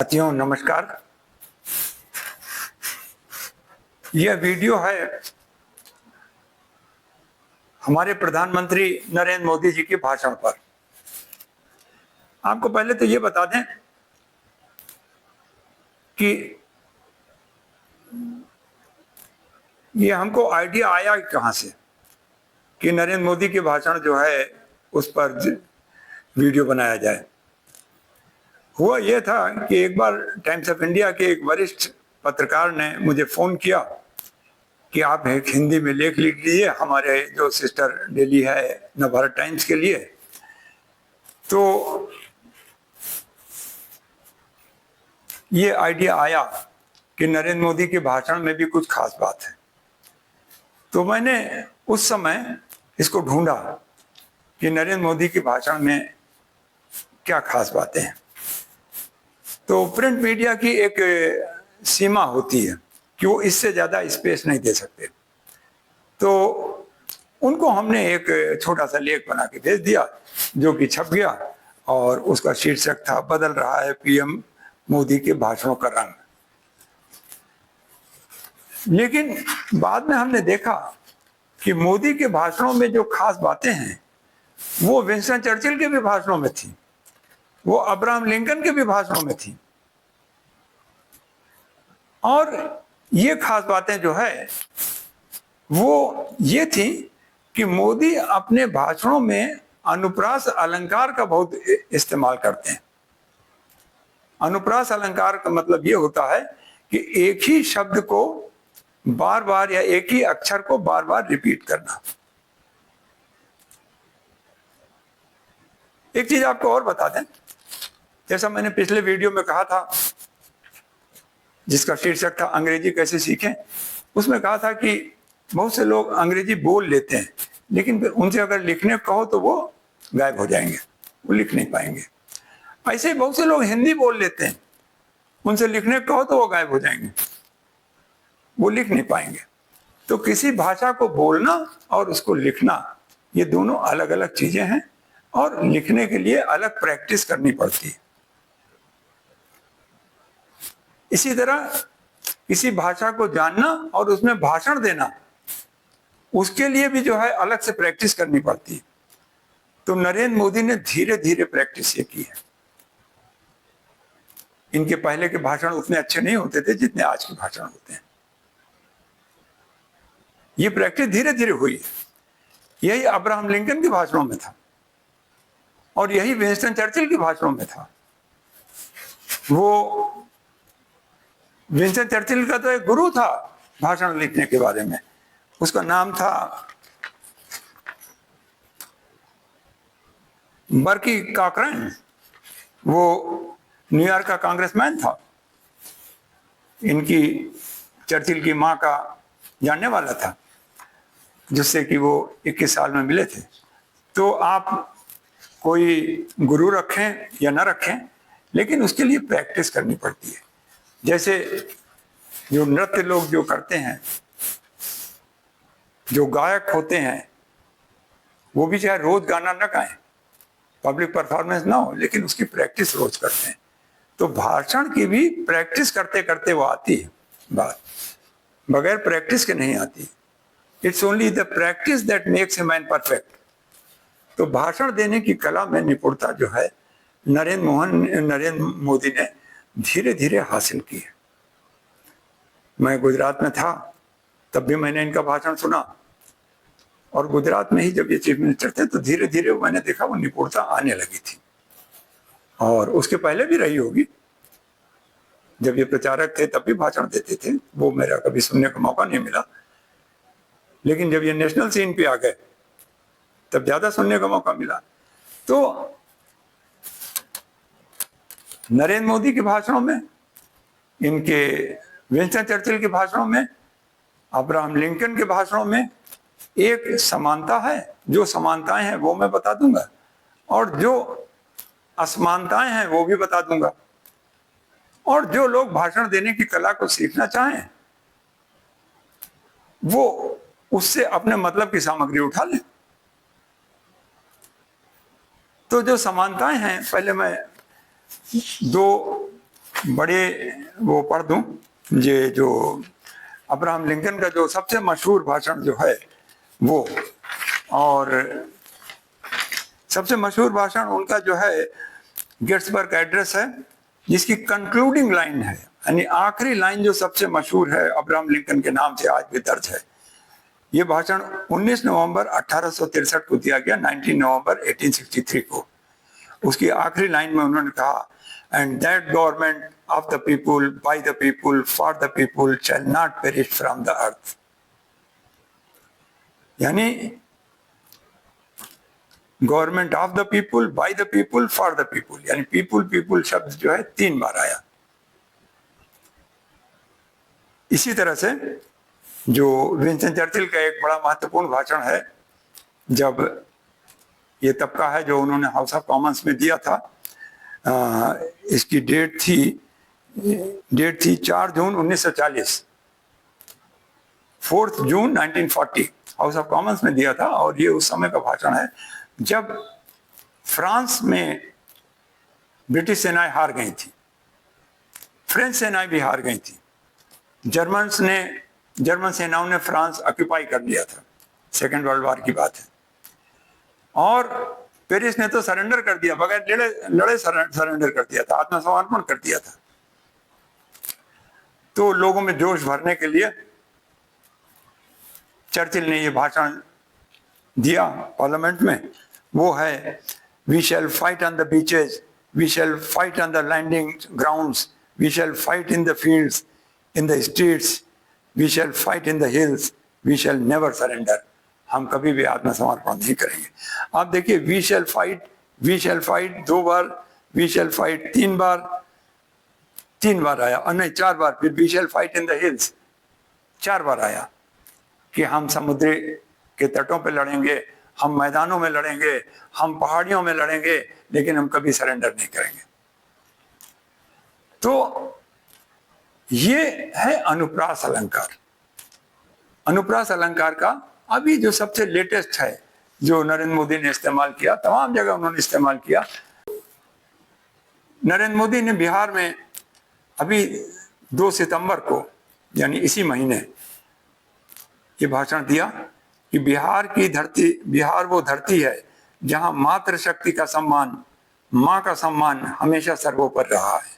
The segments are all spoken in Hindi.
साथियों नमस्कार। यह वीडियो है हमारे प्रधानमंत्री नरेंद्र मोदी जी के भाषण पर। आपको पहले तो ये बता दें कि ये हमको आइडिया आया कहाँ से कि नरेंद्र मोदी के भाषण जो है उस पर वीडियो बनाया जाए। हुआ यह था कि एक बार टाइम्स ऑफ इंडिया के एक वरिष्ठ पत्रकार ने मुझे फोन किया कि आप एक हिंदी में लेख लिख लीजिए हमारे जो सिस्टर डेली है नवभारत टाइम्स के लिए। तो ये आइडिया आया कि नरेंद्र मोदी के भाषण में भी कुछ खास बात है। तो मैंने उस समय इसको ढूंढा कि नरेंद्र मोदी के भाषण में क्या खास बातें हैं। तो प्रिंट मीडिया की एक सीमा होती है कि वो इससे ज़्यादा स्पेस नहीं दे सकते। तो उनको हमने एक छोटा सा लेख बना के भेज दिया जो कि छप गया और उसका शीर्षक था बदल रहा है पीएम मोदी के भाषणों का रंग। लेकिन बाद में हमने देखा कि मोदी के भाषणों में जो खास बातें हैं वो विंस्टन चर्चिल के भी भाषणों में थी, वो अब्राहम लिंकन के भी भाषणों में थी। और ये खास बातें जो है वो ये थी कि मोदी अपने भाषणों में अनुप्रास अलंकार का बहुत इस्तेमाल करते हैं। अनुप्रास अलंकार का मतलब ये होता है कि एक ही शब्द को बार बार या एक ही अक्षर को बार बार रिपीट करना। एक चीज आपको और बता दें, जैसा मैंने पिछले वीडियो में कहा था जिसका शीर्षक था अंग्रेजी कैसे सीखें, उसमें कहा था कि बहुत से लोग अंग्रेजी बोल लेते हैं लेकिन फिर उनसे अगर लिखने कहो तो वो गायब हो जाएंगे, वो लिख नहीं पाएंगे। ऐसे ही बहुत से लोग हिंदी बोल लेते हैं, उनसे लिखने कहो तो वो गायब हो जाएंगे, वो लिख नहीं पाएंगे। तो किसी भाषा को बोलना और उसको लिखना ये दोनों अलग अलग चीजें हैं और लिखने के लिए अलग प्रैक्टिस करनी पड़ती है। इसी तरह किसी भाषा को जानना और उसमें भाषण देना उसके लिए भी जो है अलग से प्रैक्टिस करनी पड़ती है। तो नरेंद्र मोदी ने धीरे धीरे प्रैक्टिस ये की है। इनके पहले के भाषण उतने अच्छे नहीं होते थे जितने आज के भाषण होते हैं। ये प्रैक्टिस धीरे धीरे हुई है। यही अब्राहम लिंकन के भाषणों में था और यही विंस्टन चर्चिल के भाषणों में था। वो विंस्टन चर्चिल का तो एक गुरु था भाषण लिखने के बारे में, उसका नाम था बर्की कॉकरेन। वो न्यूयॉर्क का कांग्रेसमैन था, इनकी चर्चिल की मां का जानने वाला था जिससे कि वो 21 साल में मिले थे। तो आप कोई गुरु रखें या ना रखें लेकिन उसके लिए प्रैक्टिस करनी पड़ती है। जैसे जो नृत्य लोग जो करते हैं, जो गायक होते हैं, वो भी चाहे रोज गाना ना गाएं, पब्लिक परफॉर्मेंस ना हो, लेकिन उसकी प्रैक्टिस रोज करते हैं। तो भाषण की भी प्रैक्टिस करते करते वो आती है बात, बगैर प्रैक्टिस के नहीं आती। It's only the practice that makes a man perfect. तो भाषण देने की कला में निपुणता जो है नरेंद्र मोदी ने धीरे धीरे हासिल की है। मैं गुजरात में था तब भी मैंने इनका भाषण सुना और गुजरात में ही जब ये चीफ मिनिस्टर थे तो धीरे धीरे मैंने देखा वो निपुणता आने लगी थी। और उसके पहले भी रही होगी, जब ये प्रचारक थे तब भी भाषण देते थे, वो मेरा कभी सुनने का मौका नहीं मिला। लेकिन जब ये नेशनल सीन पे आ गए तब ज्यादा सुनने का मौका मिला। तो नरेंद्र मोदी के भाषणों में, इनके विंस्टन चर्चिल के भाषणों में, अब्राहम लिंकन के भाषणों में एक समानता है। जो समानताएं हैं वो मैं बता दूंगा और जो असमानताएं हैं वो भी बता दूंगा। और जो लोग भाषण देने की कला को सीखना चाहें वो उससे अपने मतलब की सामग्री उठा लें। तो जो समानताएं हैं, पहले मैं दो बड़े वो पढ़ दूं, ये जो अब्राहम लिंकन का जो सबसे मशहूर भाषण जो है वो, और सबसे मशहूर भाषण उनका जो है गेट्सबर्ग एड्रेस है, जिसकी कंक्लूडिंग लाइन है, यानी आखिरी लाइन जो सबसे मशहूर है अब्राहम लिंकन के नाम से आज भी दर्ज है। ये भाषण 19 नवंबर 1863 को दिया गया, 19 नवंबर 1863 को। उसकी आखिरी लाइन में उन्होंने कहा, and that government of the people, by the people, for the people shall not perish from the earth. यानी government of the people, by the people, for the people, यानी पीपुल पीपुल शब्द जो है 3 बार आया। इसी तरह से जो विंस्टन चर्चिल का एक बड़ा महत्वपूर्ण भाषण है, जब ये तब का है जो उन्होंने हाउस ऑफ कॉमन्स में दिया था, इसकी डेट थी 4 जून 1940, 4 जून 1940 हाउस ऑफ कॉमन्स में दिया था। और ये उस समय का भाषण है जब फ्रांस में ब्रिटिश सेनाएं हार गई थी, फ्रेंच सेनाएं भी हार गई थी, जर्मन सेनाओं ने फ्रांस ऑक्यूपाई कर लिया था, सेकेंड वर्ल्ड वॉर की बात है, और पेरिस ने तो सरेंडर कर दिया, बगैर लड़े सरेंडर कर दिया था, आत्मसमर्पण कर दिया था। तो लोगों में जोश भरने के लिए चर्चिल ने यह भाषण दिया पार्लियामेंट में। वो है, we shall fight on the beaches, we shall fight on the landing grounds, we shall fight in the fields, in the streets, we shall fight in the hills, we shall never surrender. हम कभी भी आत्मसमर्पण नहीं करेंगे। आप देखिए, वी शैल फाइट 2 बार, वी शैल फाइट 3 बार आया, और नहीं 4 बार, फिर we shall fight in the hills 4 बार आया कि हम समुद्र के तटों पे लड़ेंगे, हम मैदानों में लड़ेंगे, हम पहाड़ियों में लड़ेंगे, लेकिन हम कभी सरेंडर नहीं करेंगे। तो ये है अनुप्रास अलंकार। अनुप्रास अलंकार का अभी जो सबसे लेटेस्ट है, जो नरेंद्र मोदी ने इस्तेमाल किया, तमाम जगह उन्होंने इस्तेमाल किया। नरेंद्र मोदी ने बिहार में अभी 2 सितंबर को, यानी इसी महीने, ये भाषण दिया कि बिहार वो धरती है जहां मातृशक्ति का सम्मान, माँ का सम्मान हमेशा सर्वोपरि रहा है।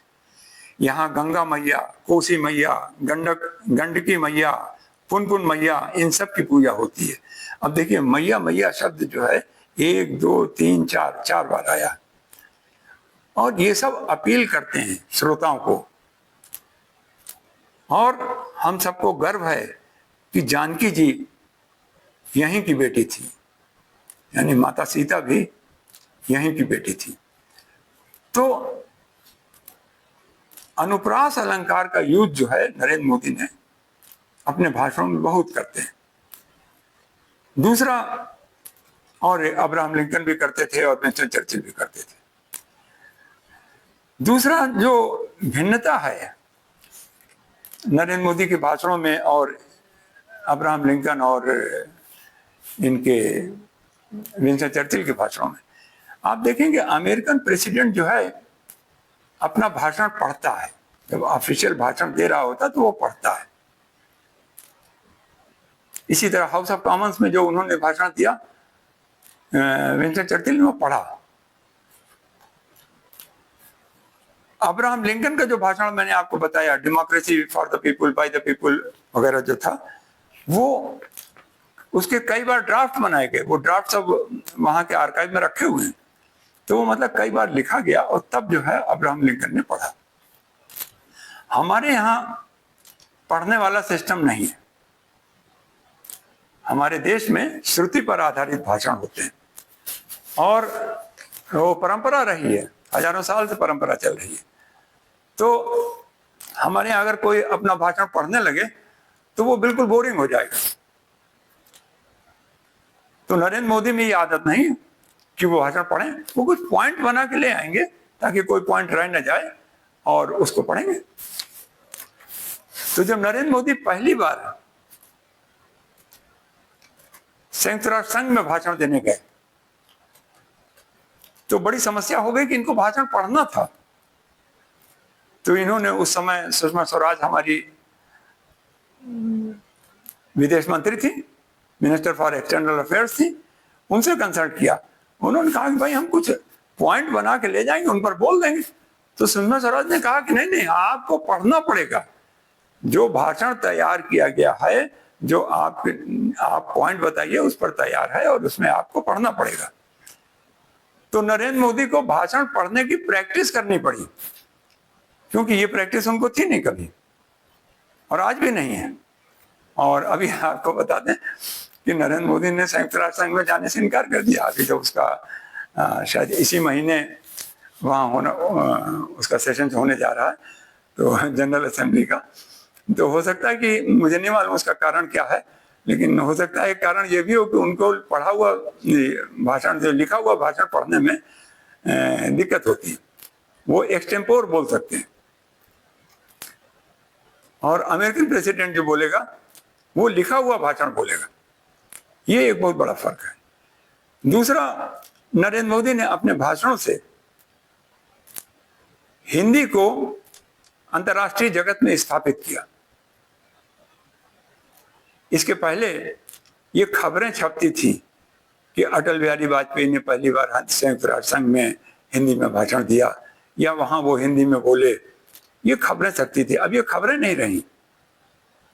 यहाँ गंगा मैया, कोसी मैया, गंडकी मैया, पुनपुन मैया, इन सब की पूजा होती है। अब देखिए, मैया मैया शब्द जो है 1 2 3 4 बार आया, और ये सब अपील करते हैं श्रोताओं को। और हम सबको गर्व है कि जानकी जी यहीं की बेटी थी, यानी माता सीता भी यहीं की बेटी थी। तो अनुप्रास अलंकार का यूज जो है नरेंद्र मोदी ने अपने भाषणों में बहुत करते हैं। दूसरा, और अब्राहम लिंकन भी करते थे और विंस्टन चर्चिल भी करते थे। दूसरा जो भिन्नता है नरेंद्र मोदी के भाषणों में और अब्राहम लिंकन और इनके विंस्टन चर्चिल के भाषणों में, आप देखेंगे अमेरिकन प्रेसिडेंट जो है अपना भाषण पढ़ता है। जब ऑफिशियल भाषण दे रहा होता तो वो पढ़ता है। इसी तरह हाउस ऑफ कॉमन्स में जो उन्होंने भाषण दिया, विंस्टन चर्चिल ने वो पढ़ा। अब्राहम लिंकन का जो भाषण मैंने आपको बताया, democracy for the people, by the people वगैरह जो था, वो उसके कई बार ड्राफ्ट बनाए गए। वो ड्राफ्ट सब वहां के आर्काइव में रखे हुए हैं। तो वो मतलब कई बार लिखा गया, और तब जो है अब्राहम लिंकन ने पढ़ा। हमारे यहाँ पढ़ने वाला सिस्टम नहीं है। हमारे देश में श्रुति पर आधारित भाषण होते हैं, और वो परंपरा रही है, हजारों साल से परंपरा चल रही है। तो हमारे यहाँ अगर कोई अपना भाषण पढ़ने लगे तो वो बिल्कुल बोरिंग हो जाएगा। तो नरेंद्र मोदी में ये आदत नहीं कि वो भाषण पढ़ें, वो कुछ पॉइंट बना के ले आएंगे ताकि कोई पॉइंट रह न जाए, और उसको पढ़ेंगे। तो जब नरेंद्र मोदी पहली बार संयुक्त राष्ट्र संघ में भाषण देने गए तो बड़ी समस्या हो गई कि इनको भाषण पढ़ना था। तो इन्होंने उस समय, सुषमा स्वराज हमारी विदेश मंत्री थी, मिनिस्टर फॉर एक्सटर्नल अफेयर्स थी, उनसे कंसल्ट किया। उन्होंने कहा कि भाई हम कुछ पॉइंट बना के ले जाएंगे, उन पर बोल देंगे। तो सुषमा स्वराज ने कहा कि नहीं नहीं, आपको पढ़ना पड़ेगा। जो भाषण तैयार किया गया है, जो आप पॉइंट बताइए उस पर तैयार है और उसमें आपको पढ़ना पड़ेगा। तो नरेंद्र मोदी को भाषण पढ़ने की प्रैक्टिस करनी पड़ी, क्योंकि ये प्रैक्टिस उनको थी नहीं कभी, और आज भी नहीं है। और अभी आपको बता दें कि नरेंद्र मोदी ने संयुक्त राष्ट्र संघ में जाने से इनकार कर दिया। अभी जब उसका शायद इसी महीने वहाँ होना, उसका सेशन होने जा रहा है, तो जनरल असेंबली का, तो हो सकता है कि, मुझे नहीं मालूम उसका कारण क्या है, लेकिन हो सकता है एक कारण ये भी हो कि उनको पढ़ा हुआ भाषण, जो लिखा हुआ भाषण पढ़ने में दिक्कत होती है। वो एक्सटेम्पोर बोल सकते हैं, और अमेरिकन प्रेसिडेंट जो बोलेगा वो लिखा हुआ भाषण बोलेगा। ये एक बहुत बड़ा फर्क है। दूसरा, नरेंद्र मोदी ने अपने भाषणों से हिंदी को अंतर्राष्ट्रीय जगत में स्थापित किया। इसके पहले ये खबरें छपती थी कि अटल बिहारी वाजपेयी ने पहली बार संयुक्त राष्ट्र संघ में हिंदी में भाषण दिया, या वहां वो हिंदी में बोले, ये खबरें छपती थी। अब ये खबरें नहीं रही।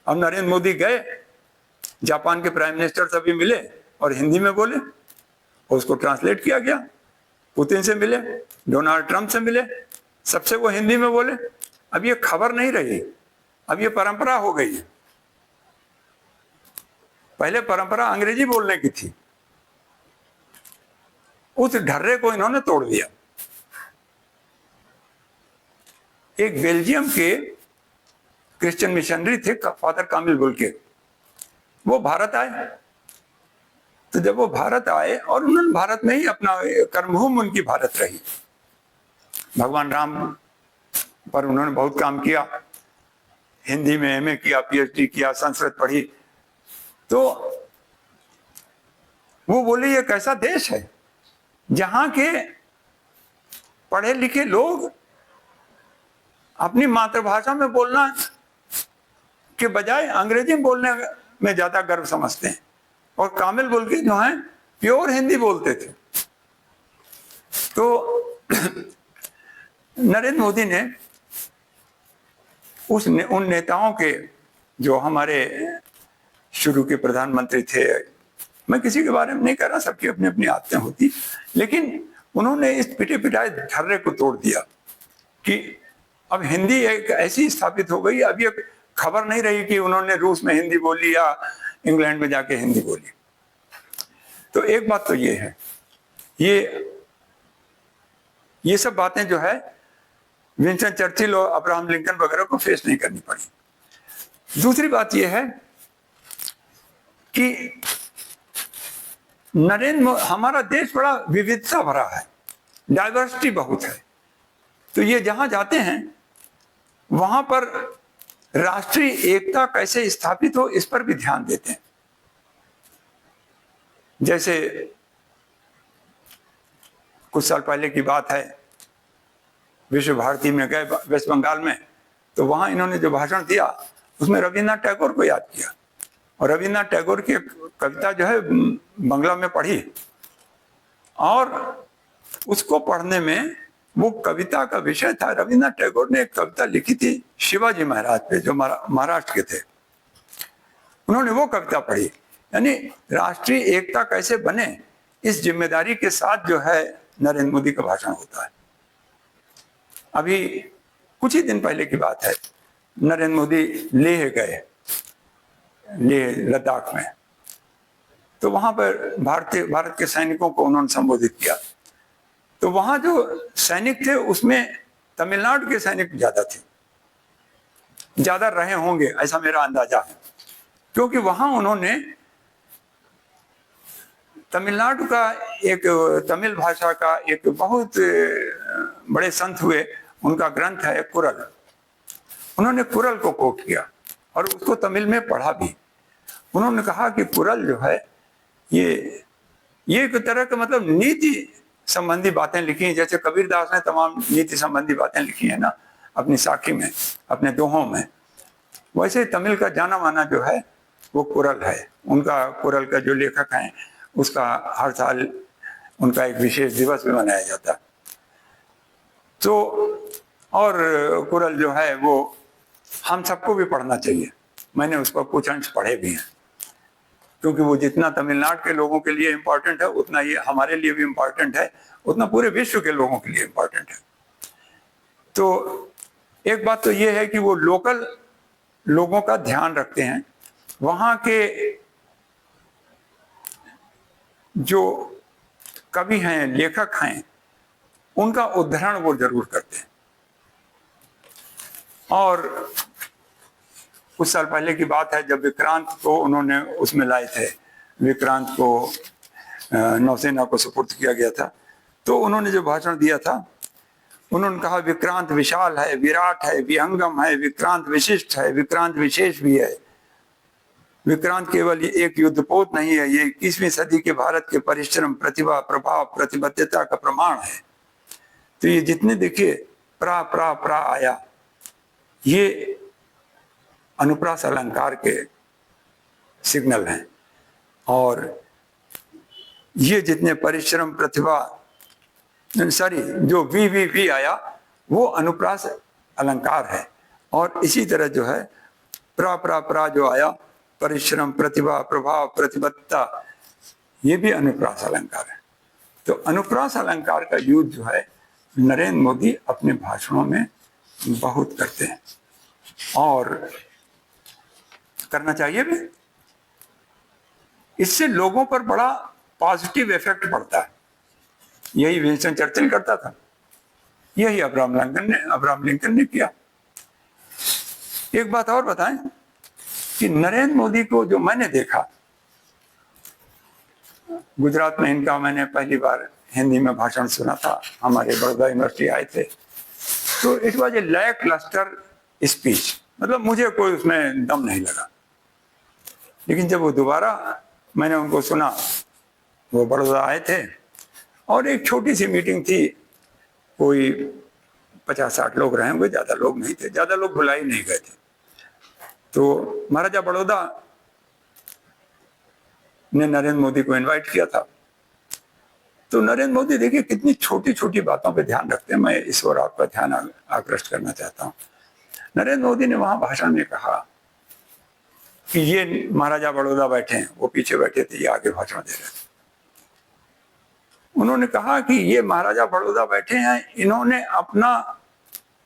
अब नरेंद्र मोदी गए, जापान के प्राइम मिनिस्टर सभी मिले और हिंदी में बोले, उसको ट्रांसलेट किया गया। पुतिन से मिले, डोनाल्ड ट्रंप से मिले, सबसे वो हिंदी में बोले। अब ये खबर नहीं रही, अब ये परंपरा हो गई है। पहले परंपरा अंग्रेजी बोलने की थी, उस ढर्रे को इन्होंने तोड़ दिया। एक बेल्जियम के क्रिश्चियन मिशनरी थे, फादर कामिल बुल्के, वो भारत आए। तो जब वो भारत आए, और उन्होंने भारत में ही अपना कर्मभूमि उनकी भारत रही, भगवान राम पर उन्होंने बहुत काम किया, हिंदी में एमए किया, पीएचडी किया, संस्कृत पढ़ी। तो वो बोले ये कैसा देश है जहां के पढ़े लिखे लोग अपनी मातृभाषा में बोलना के बजाय अंग्रेजी में बोलने में ज्यादा गर्व समझते हैं। और कामिल बुल्के जो हैं प्योर हिंदी बोलते थे। तो नरेंद्र मोदी ने उन नेताओं के, जो हमारे शुरू के प्रधानमंत्री थे, मैं किसी के बारे में नहीं कह रहा, सबकी अपनी अपनी आदतें होती, लेकिन उन्होंने इस पिटे पिटाए ढर्रे को तोड़ दिया कि अब हिंदी एक ऐसी स्थापित हो गई, अब ये खबर नहीं रही कि उन्होंने रूस में हिंदी बोली या इंग्लैंड में जाके हिंदी बोली। तो एक बात तो ये है, ये सब बातें जो है विंस्टन चर्चिल और अब्राहम लिंकन वगैरह को फेस नहीं करनी पड़ी। दूसरी बात यह है कि हमारा देश बड़ा विविधता भरा है, डाइवर्सिटी बहुत है। तो ये जहां जाते हैं वहां पर राष्ट्रीय एकता कैसे स्थापित हो, इस पर भी ध्यान देते हैं। जैसे कुछ साल पहले की बात है, विश्व भारती में गए वेस्ट बंगाल में, तो वहां इन्होंने जो भाषण दिया उसमें रविन्द्रनाथ टैगोर को याद किया, और रविन्द्रनाथ टैगोर की कविता जो है बंगला में पढ़ी, और उसको पढ़ने में वो कविता का विषय था, रविन्द्रनाथ टैगोर ने एक कविता लिखी थी शिवाजी महाराज पे, जो महाराष्ट्र के थे। उन्होंने वो कविता पढ़ी। यानी राष्ट्रीय एकता कैसे बने, इस जिम्मेदारी के साथ जो है नरेंद्र मोदी का भाषण होता है। अभी कुछ ही दिन पहले की बात है, नरेंद्र मोदी लेह गए, लेह लद्दाख में। तो वहां पर भारत के सैनिकों को उन्होंने संबोधित किया। तो वहां जो सैनिक थे उसमें तमिलनाडु के सैनिक ज्यादा थे, ज्यादा रहे होंगे ऐसा मेरा अंदाजा है, क्योंकि वहां उन्होंने तमिलनाडु का एक तमिल भाषा का एक बहुत बड़े संत हुए, उनका ग्रंथ है कुरल, उन्होंने कुरल को कोट किया और उसको तमिल में पढ़ा भी। उन्होंने कहा कि कुरल जो है ये एक तरह का मतलब नीति संबंधी बातें लिखी हैं, जैसे कबीरदास ने तमाम नीति संबंधी बातें लिखी है ना। अपनी साखी में, अपने दोहों में। वैसे तमिल का जाना माना जो है वो कुरल है। उनका कुरल का जो लेखक हैं उसका हर साल उनका एक विशेष दिवस भी मनाया जाता है। तो और कुरल जो है वो हम सबको भी पढ़ना चाहिए। मैंने उसका कुछ अंश पढ़े भी हैं, क्योंकि वो जितना तमिलनाडु के लोगों के लिए इम्पोर्टेंट है उतना ये हमारे लिए भी इम्पोर्टेंट है, उतना पूरे विश्व के लोगों के लिए इम्पोर्टेंट है। तो एक बात तो ये है कि वो लोकल लोगों का ध्यान रखते हैं, वहाँ के जो कवि हैं, लेखक हैं, उनका उद्धरण वो जरूर करते हैं। और कुछ साल पहले की बात है जब विक्रांत को उन्होंने उसमें लाए थे, विक्रांत को नौसेना को सुपुर्द किया गया था, तो उन्होंने जो भाषण दिया था उन्होंने कहा विक्रांत विशाल है, विराट है, विहंगम है, विक्रांत विशिष्ट है, विक्रांत विशेष भी है। विक्रांत केवल एक युद्धपोत नहीं है, ये 21वीं सदी के भारत के परिश्रम, प्रतिभा, प्रभाव, प्रतिबद्धता का प्रमाण है। तो ये जितने देखिए प्रा प्रा प्रा आया, ये अनुप्रास अलंकार के सिग्नल हैं। और ये जितने परिश्रम, प्रतिभा, सॉरी जो वी आया वो अनुप्रास अलंकार है। और इसी तरह जो है प्रा जो आया, परिश्रम, प्रतिभा, प्रभाव, प्रतिबद्धता, ये भी अनुप्रास अलंकार है। तो अनुप्रास अलंकार का यूज जो है नरेंद्र मोदी अपने भाषणों में बहुत करते हैं और करना चाहिए भी। इससे लोगों पर बड़ा पॉजिटिव इफेक्ट पड़ता है। यही विंस्टन चर्चिल करता था, यही अब्राहम लिंकन ने किया। एक बात और बताएं कि नरेंद्र मोदी को जो मैंने देखा, गुजरात में इनका मैंने पहली बार हिंदी में भाषण सुना था, हमारे बड़ौदा यूनिवर्सिटी आए थे, तो it was a lacklustre speech, मतलब मुझे कोई उसमें दम नहीं लगा। लेकिन जब वो दोबारा मैंने उनको सुना, वो बड़ौदा आए थे और एक छोटी सी मीटिंग थी, कोई 50-60 लोग रहे होंगे, ज़्यादा लोग नहीं थे, ज़्यादा लोग बुलाए नहीं गए थे। तो महाराजा बड़ौदा ने नरेंद्र मोदी को इनवाइट किया था। तो नरेंद्र मोदी देखिए कितनी छोटी छोटी बातों पे ध्यान रखते हैं। मैं इस ओर आपका ध्यान आकृष्ट करना चाहता हूँ। नरेंद्र मोदी ने वहां भाषण में कहा कि ये महाराजा बड़ौदा बैठे हैं, वो पीछे बैठे थे, ये आगे भाषण दे रहे थे। उन्होंने कहा कि ये महाराजा बड़ौदा बैठे हैं, इन्होंने अपना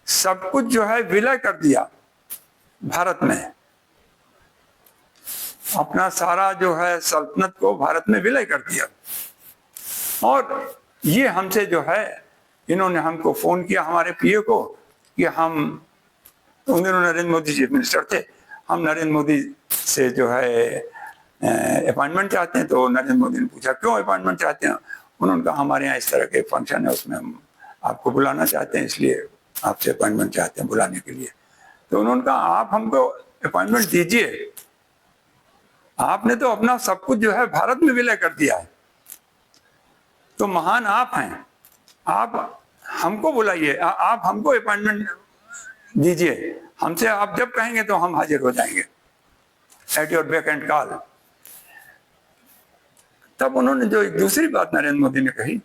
सब कुछ जो है विलय कर दिया भारत में, अपना सारा जो है सल्तनत को भारत में विलय कर दिया। और ये हमसे जो है, इन्होंने हमको फोन किया, हमारे पीए को, कि हम, उन दिनों नरेंद्र मोदी चीफ मिनिस्टर थे, हम नरेंद्र मोदी से जो है अपॉइंटमेंट चाहते हैं। तो नरेंद्र मोदी ने पूछा क्यों अपॉइंटमेंट चाहते हैं? उन्होंने कहा हमारे यहाँ इस तरह के फंक्शन है, उसमें हम आपको बुलाना चाहते हैं, इसलिए आपसे अपॉइंटमेंट चाहते हैं बुलाने के लिए। तो उन्होंने कहा आप हमको अपॉइंटमेंट दीजिए, आपने तो अपना सब कुछ जो है भारत में विलय कर दिया है, तो महान आप हैं, आप हमको बुलाइए, आप हमको अपॉइंटमेंट दीजिए, हमसे आप जब कहेंगे तो हम हाजिर हो जाएंगे, at your beck and call. तब उन्होंने जो एक दूसरी बात नरेंद्र मोदी ने कही,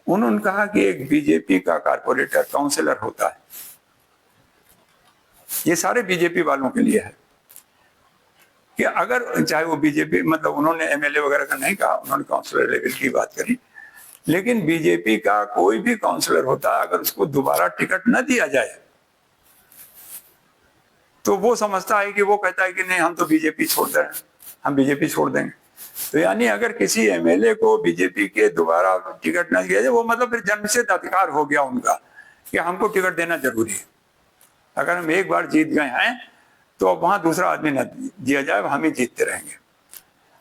उन्होंने कहा कि एक बीजेपी का कारपोरेटर काउंसलर होता है, ये सारे बीजेपी वालों के लिए है, कि अगर चाहे वो बीजेपी, मतलब उन्होंने एमएलए वगैरह का नहीं कहा, उन्होंने काउंसलर लेवल की बात करी, लेकिन बीजेपी का कोई भी काउंसलर होता है, अगर उसको दोबारा टिकट न दिया जाए तो वो समझता है कि, वो कहता है कि नहीं हम तो बीजेपी छोड़ दें, हम बीजेपी छोड़ देंगे। तो यानी अगर किसी एमएलए को बीजेपी के दोबारा टिकट न दिया जाए, वो मतलब फिर जन्मसिद्ध अधिकार हो गया उनका कि हमको टिकट देना जरूरी है। अगर हम एक बार जीत गए हैं तो अब वहां दूसरा आदमी न दिया जाए, हम ही जीतते रहेंगे।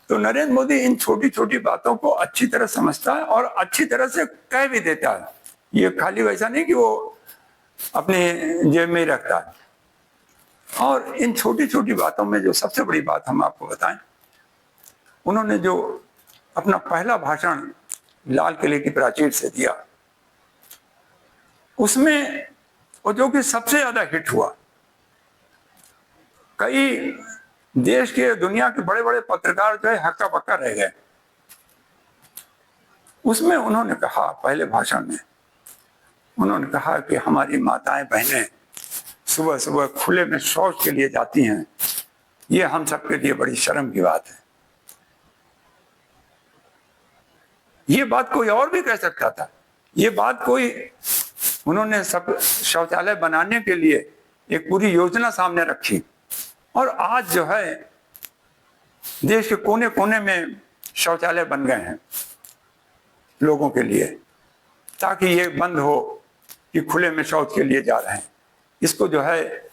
तो नरेंद्र मोदी इन छोटी छोटी बातों को अच्छी तरह समझता है और अच्छी तरह से कह भी देता है। ये खाली वैसा नहीं कि वो अपने जेब में ही रखता है। और इन छोटी छोटी बातों में जो सबसे बड़ी बात हम आपको बताएं, उन्होंने जो अपना पहला भाषण लाल किले की प्राचीर से दिया, उसमें और जो कि सबसे ज्यादा हिट हुआ। कई देश के, दुनिया के बड़े बड़े पत्रकार जो है हक्का बक्का रह गए। उसमें उन्होंने कहा, पहले भाषण में उन्होंने कहा कि हमारी माताएं बहनें सुबह सुबह खुले में शौच के लिए जाती हैं, ये हम सबके लिए बड़ी शर्म की बात है। ये बात कोई और भी कह सकता था। ये बात कोई, उन्होंने सब शौचालय बनाने के लिए एक पूरी योजना सामने रखी, और आज जो है देश के कोने कोने में शौचालय बन गए हैं लोगों के लिए, ताकि ये बंद हो कि खुले में शौच के लिए जा रहे हैं। इसको जो है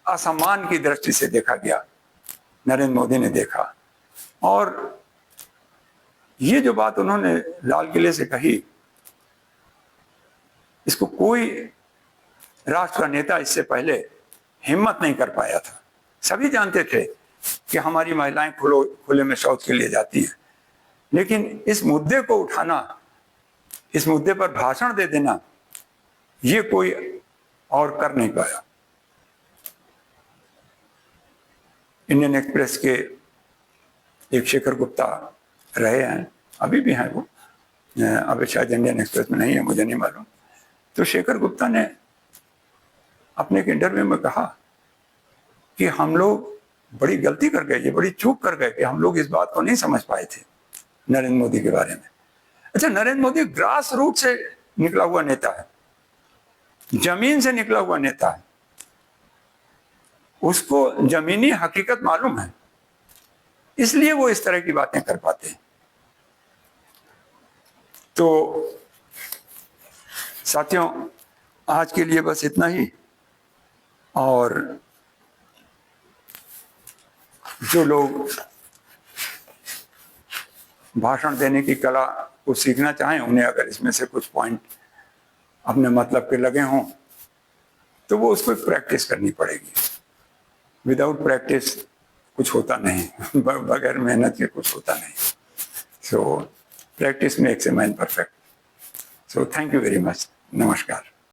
असम्मान की दृष्टि से देखा गया, नरेंद्र मोदी ने देखा। और ये जो बात उन्होंने लाल किले से कही, इसको कोई राष्ट्र का नेता इससे पहले हिम्मत नहीं कर पाया था। सभी जानते थे कि हमारी महिलाएं खुले में शौच के लिए जाती हैं, लेकिन इस मुद्दे को उठाना, इस मुद्दे पर भाषण दे देना, ये कोई और कर नहीं पाया। इंडियन एक्सप्रेस के एक शेखर गुप्ता रहे हैं, अभी भी हैं वो, अभी शायद इंडियन एक्सप्रेस में नहीं है, मुझे नहीं मालूम। तो शेखर गुप्ता ने अपने एक इंटरव्यू में कहा कि हम लोग बड़ी गलती कर गए, ये बड़ी चूक कर गए कि हम लोग इस बात को नहीं समझ पाए थे नरेंद्र मोदी के बारे में। अच्छा, नरेंद्र मोदी ग्रास रूट से निकला हुआ नेता है, जमीन से निकला हुआ नेता है, उसको जमीनी हकीकत मालूम है, इसलिए वो इस तरह की बातें कर पाते हैं। तो साथियों, आज के लिए बस इतना ही। और जो लोग भाषण देने की कला को सीखना चाहें, उन्हें अगर इसमें से कुछ पॉइंट अपने मतलब के लगे हों, तो वो उसको प्रैक्टिस करनी पड़ेगी। विदाउट प्रैक्टिस कुछ होता नहीं, बगैर मेहनत के कुछ होता नहीं। So practice makes a man perfect. So thank you very much. नमस्कार।